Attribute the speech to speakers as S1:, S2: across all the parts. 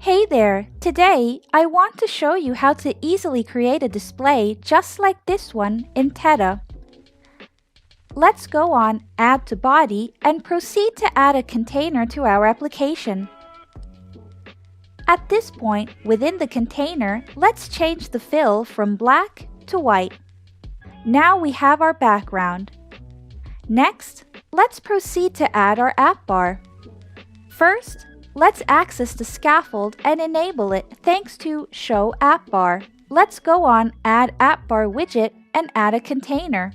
S1: Hey there! Today, I want to show you how to easily create a display just like this one in Teta. Let's go on Add to Body and proceed to add a container to our application. At this point, within the container, let's change the fill from black to white. Now we have our background. Next, let's proceed to add our app bar. First, let's access the scaffold and enable it thanks to Show App Bar. Let's go on Add App Bar widget and add a container.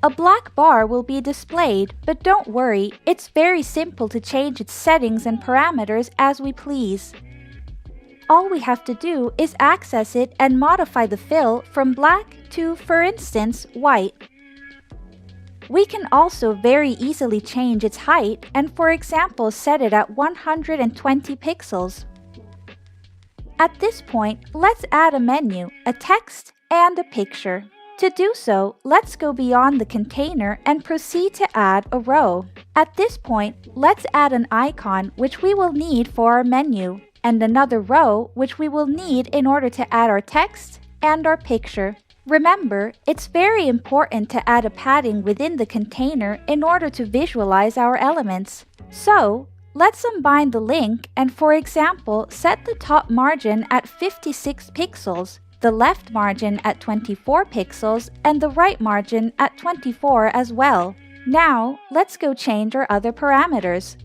S1: A black bar will be displayed, but don't worry, it's very simple to change its settings and parameters as we please. All we have to do is access it and modify the fill from black to, for instance, white. We can also very easily change its height and, for example, set it at 120 pixels. At this point, let's add a menu, a text, and a picture. To do so, let's go beyond the container and proceed to add a row. At this point, let's add an icon which we will need for our menu, and another row which we will need in order to add our text and our picture. Remember, it's very important to add a padding within the container in order to visualize our elements. So, let's unbind the link and, for example, set the top margin at 56 pixels, the left margin at 24 pixels, and the right margin at 24 as well. Now, let's go change our other parameters.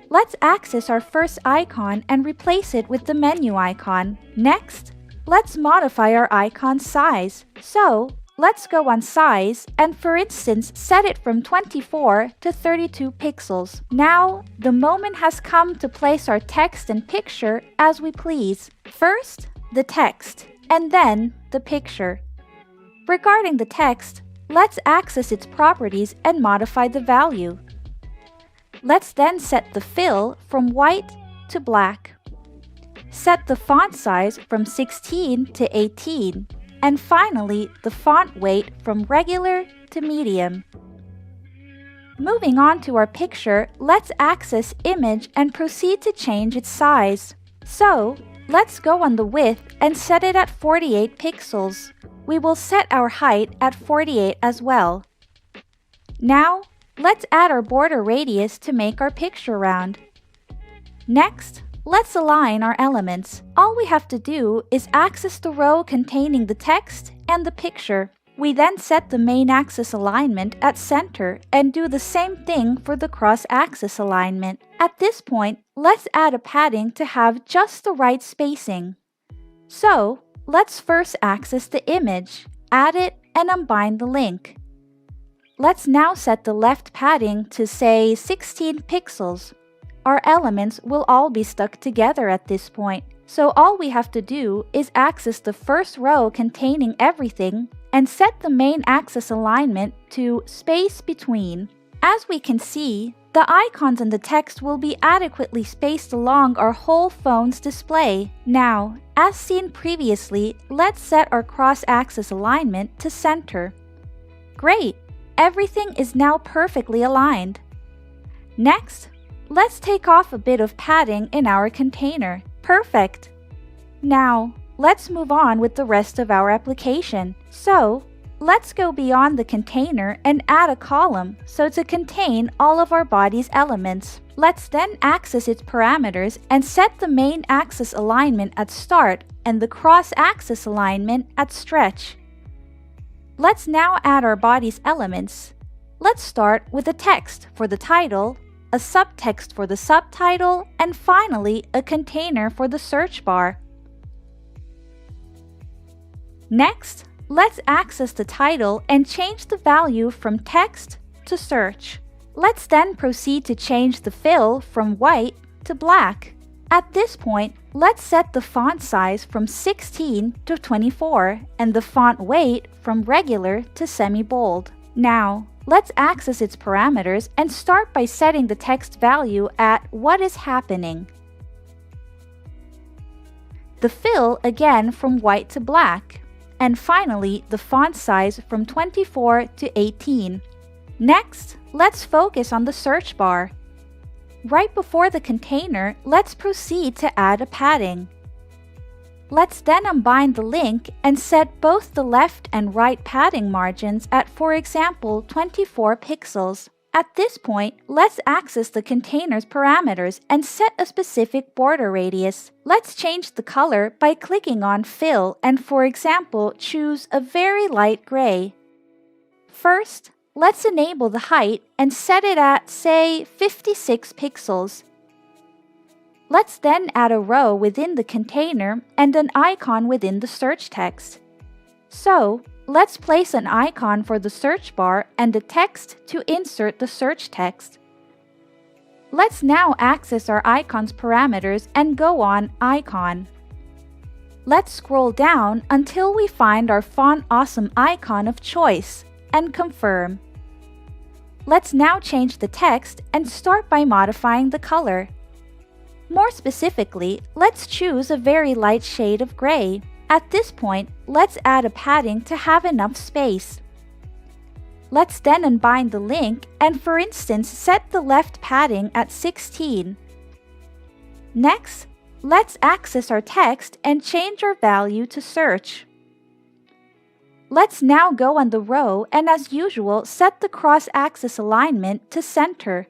S1: Let's access our first icon and replace it with the menu icon. Next, let's modify our icon size. So, let's go on Size and, for instance, set it from 24 to 32 pixels. Now, the moment has come to place our text and picture as we please. First, the text, and then the picture. Regarding the text, let's access its properties and modify the value. Let's then set the fill from white to black. Set the font size from 16 to 18, and finally the font weight from regular to medium. Moving on to our picture, let's access Image and proceed to change its size. So, let's go on the width and set it at 48 pixels. We will set our height at 48 as well. Now, let's add our border radius to make our picture round. Next, let's align our elements. All we have to do is access the row containing the text and the picture. We then set the main axis alignment at center and do the same thing for the cross-axis alignment. At this point, let's add a padding to have just the right spacing. So, let's first access the image, add it, and unbind the link. Let's now set the left padding to, say, 16 pixels. Our elements will all be stuck together at this point, so all we have to do is access the first row containing everything and set the main axis alignment to Space Between. As we can see, the icons and the text will be adequately spaced along our whole phone's display. Now, as seen previously, let's set our cross-axis alignment to center. Great! Everything is now perfectly aligned. Next, let's take off a bit of padding in our container. Perfect! Now, let's move on with the rest of our application. So, let's go beyond the container and add a column so to contain all of our body's elements. Let's then access its parameters and set the main axis alignment at Start and the cross-axis alignment at Stretch. Let's now add our body's elements. Let's start with a text for the title, a subtext for the subtitle, and finally a container for the search bar. Next, let's access the title and change the value from text to search. Let's then proceed to change the fill from white to black. At this point, let's set the font size from 16 to 24 and the font weight from regular to semi-bold. Now, let's access its parameters and start by setting the text value at What is Happening. The fill again from white to black. And finally, the font size from 24 to 18. Next, let's focus on the search bar. right before the container, let's proceed to add a padding. Let's then unbind the link and set both the left and right padding margins at, for example, 24 pixels. At this point, let's access the container's parameters and set a specific border radius. Let's change the color by clicking on Fill and, for example, choose a very light gray. First, let's enable the height and set it at, say, 56 pixels. Let's then add a row within the container and an icon within the search text. So, let's place an icon for the search bar and a text to insert the search text. Let's now access our icon's parameters and go on Icon. Let's scroll down until we find our Font Awesome icon of choice and confirm. Let's now change the text and start by modifying the color. More specifically, let's choose a very light shade of gray. At this point, let's add a padding to have enough space. Let's then unbind the link and, for instance, set the left padding at 16. Next, let's access our text and change our value to search. Let's now go on the row and, as usual, set the cross-axis alignment to center.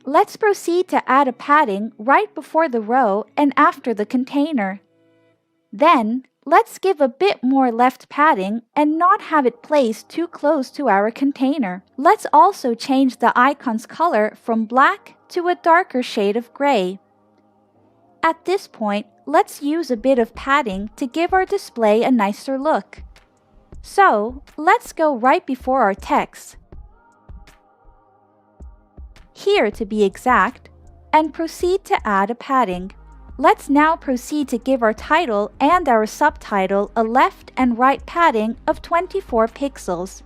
S1: Let's proceed to add a padding right before the row and after the container. Then, let's give a bit more left padding and not have it placed too close to our container. Let's also change the icon's color from black to a darker shade of gray. At this point, let's use a bit of padding to give our display a nicer look. So, let's go right before our text, here to be exact, and proceed to add a padding. Let's now proceed to give our title and our subtitle a left and right padding of 24 pixels.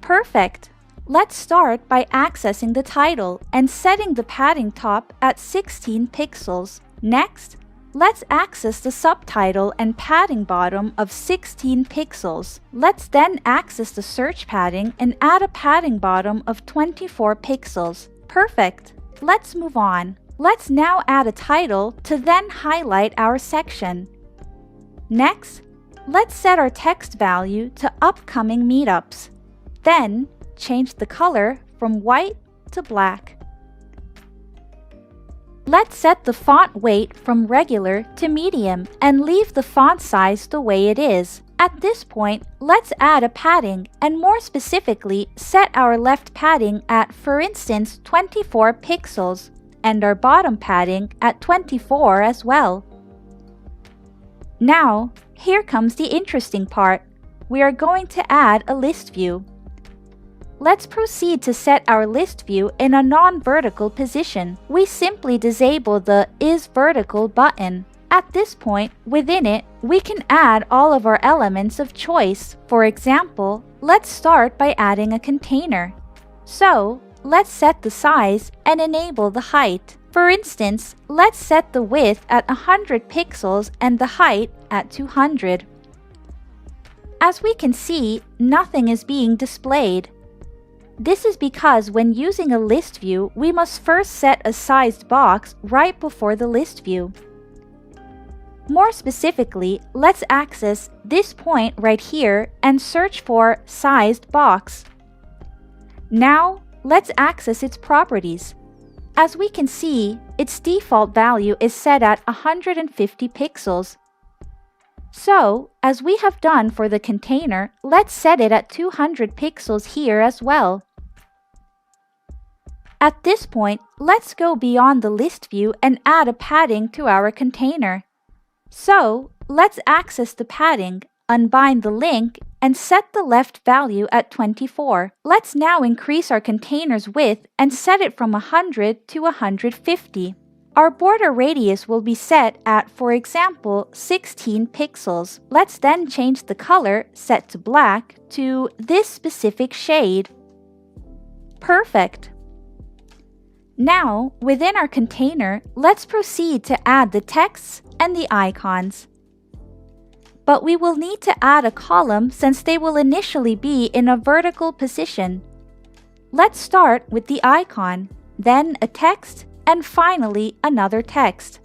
S1: Perfect! Let's start by accessing the title and setting the padding top at 16 pixels. Next, let's access the subtitle and padding bottom of 16 pixels. Let's then access the search padding and add a padding bottom of 24 pixels. Perfect! Let's move on. Let's now add a title to then highlight our section. Next, let's set our text value to upcoming meetups. Then, change the color from white to black. Let's set the font weight from regular to medium and leave the font size the way it is. At this point, let's add a padding and more specifically set our left padding at, for instance, 24 pixels and our bottom padding at 24 as well. Now, here comes the interesting part. We are going to add a list view. Let's proceed to set our list view in a non-vertical position. We simply disable the Is Vertical button. At this point, within it, we can add all of our elements of choice. For example, let's start by adding a container. So, let's set the size and enable the height. For instance, let's set the width at 100 pixels and the height at 200. As we can see, nothing is being displayed. This is because when using a list view, we must first set a sized box right before the list view. More specifically, let's access this point right here and search for sized box. Now, let's access its properties. As we can see, its default value is set at 150 pixels. So, as we have done for the container, let's set it at 200 pixels here as well. At this point, let's go beyond the list view and add a padding to our container. So, let's access the padding, unbind the link, and set the left value at 24. Let's now increase our container's width and set it from 100 to 150. Our border radius will be set at, for example, 16 pixels. Let's then change the color, set to black, to this specific shade. Perfect! Now, within our container, let's proceed to add the texts and the icons. But we will need to add a column since they will initially be in a vertical position. Let's start with the icon. then a text, and finally another text.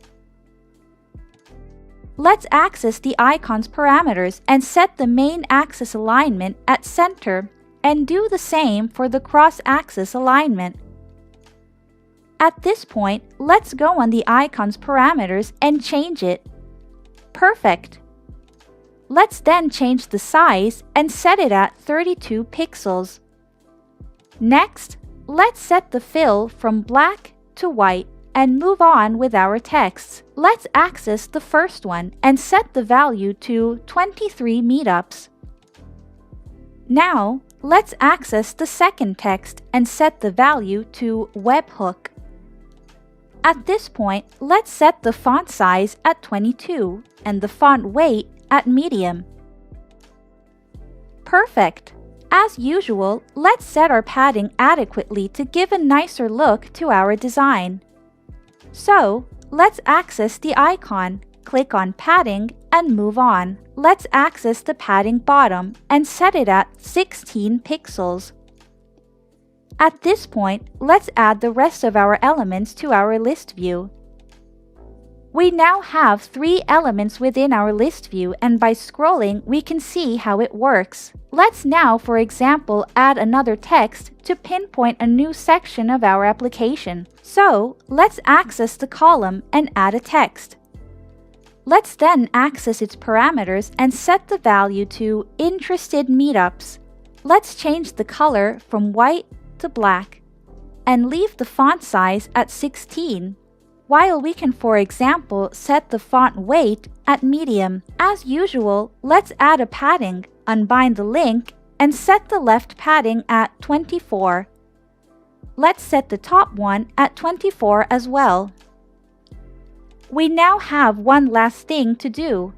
S1: Let's access the icon's parameters and set the main axis alignment at center, and do the same for the cross-axis alignment. At this point, let's go on the icon's parameters and change it. Perfect! Let's then change the size and set it at 32 pixels. Next, let's set the fill from black to white and move on with our texts. Let's access the first one and set the value to 23 meetups. Now, let's access the second text and set the value to webhook. At this point, let's set the font size at 22 and the font weight at medium. Perfect! As usual, let's set our padding adequately to give a nicer look to our design. So, let's access the icon, click on padding, and move on. Let's access the padding bottom and set it at 16 pixels. At this point, let's add the rest of our elements to our list view. We now have 3 elements within our list view, and by scrolling, we can see how it works. Let's now, for example, add another text to pinpoint a new section of our application. So, let's access the column and add a text. Let's then access its parameters and set the value to interested meetups. Let's change the color from white to black and leave the font size at 16. While we can, for example, set the font weight at medium. As usual, let's add a padding, unbind the link, and set the left padding at 24. Let's set the top one at 24 as well. We now have one last thing to do.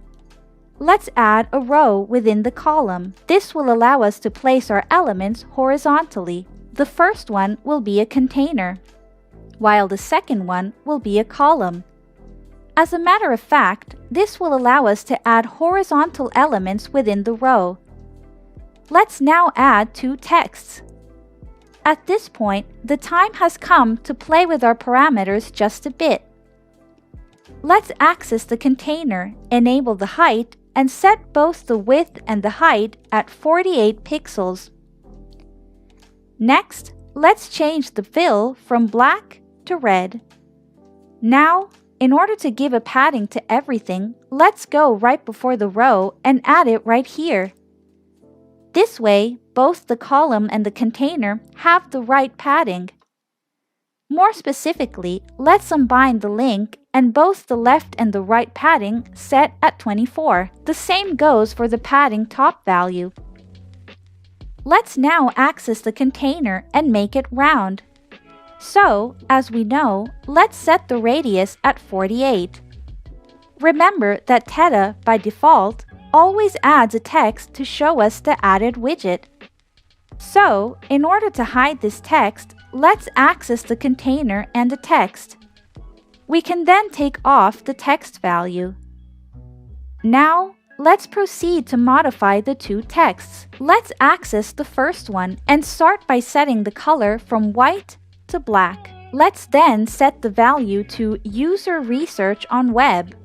S1: Let's add a row within the column. This will allow us to place our elements horizontally. The first one will be a container, while the second one will be a column. As a matter of fact, this will allow us to add horizontal elements within the row. Let's now add 2 texts. At this point, the time has come to play with our parameters just a bit. Let's access the container, enable the height, and set both the width and the height at 48 pixels. Next, let's change the fill from black to red. Now, in order to give a padding to everything, let's go right before the row and add it right here. This way, both the column and the container have the right padding. More specifically, let's unbind the link and both the left and the right padding set at 24. The same goes for the padding top value. Let's now access the container and make it round. So, as we know, let's set the radius at 48. Remember that Teta, by default, always adds a text to show us the added widget. So, in order to hide this text, let's access the container and the text. We can then take off the text value. Now, let's proceed to modify the 2 texts. Let's access the first one and start by setting the color from white to black. Let's then set the value to User Research on Web.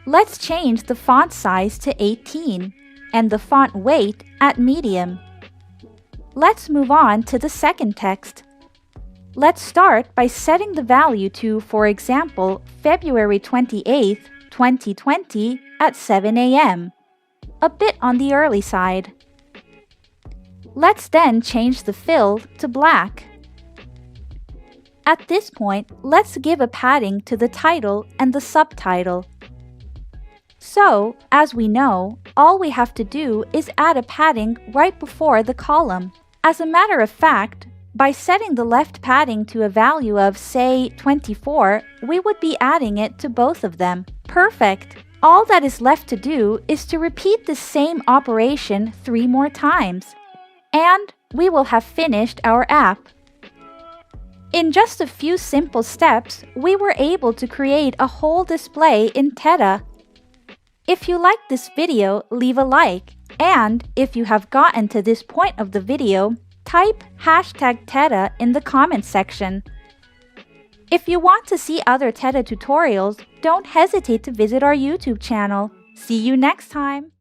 S1: Let's change the font size to 18 and the font weight at medium. Let's move on to the second text. Let's start by setting the value to, for example, February 28th, 2020 at 7 a.m., a bit on the early side. Let's then change the fill to black. At this point, let's give a padding to the title and the subtitle. So, as we know, all we have to do is add a padding right before the column. As a matter of fact, by setting the left padding to a value of, say, 24, we would be adding it to both of them. Perfect! All that is left to do is to repeat the same operation 3 more times. And we will have finished our app. In just a few simple steps, we were able to create a whole display in Teta. If you liked this video, leave a like. And if you have gotten to this point of the video, type #Teta in the comments section. If you want to see other Teta tutorials, don't hesitate to visit our YouTube channel. See you next time!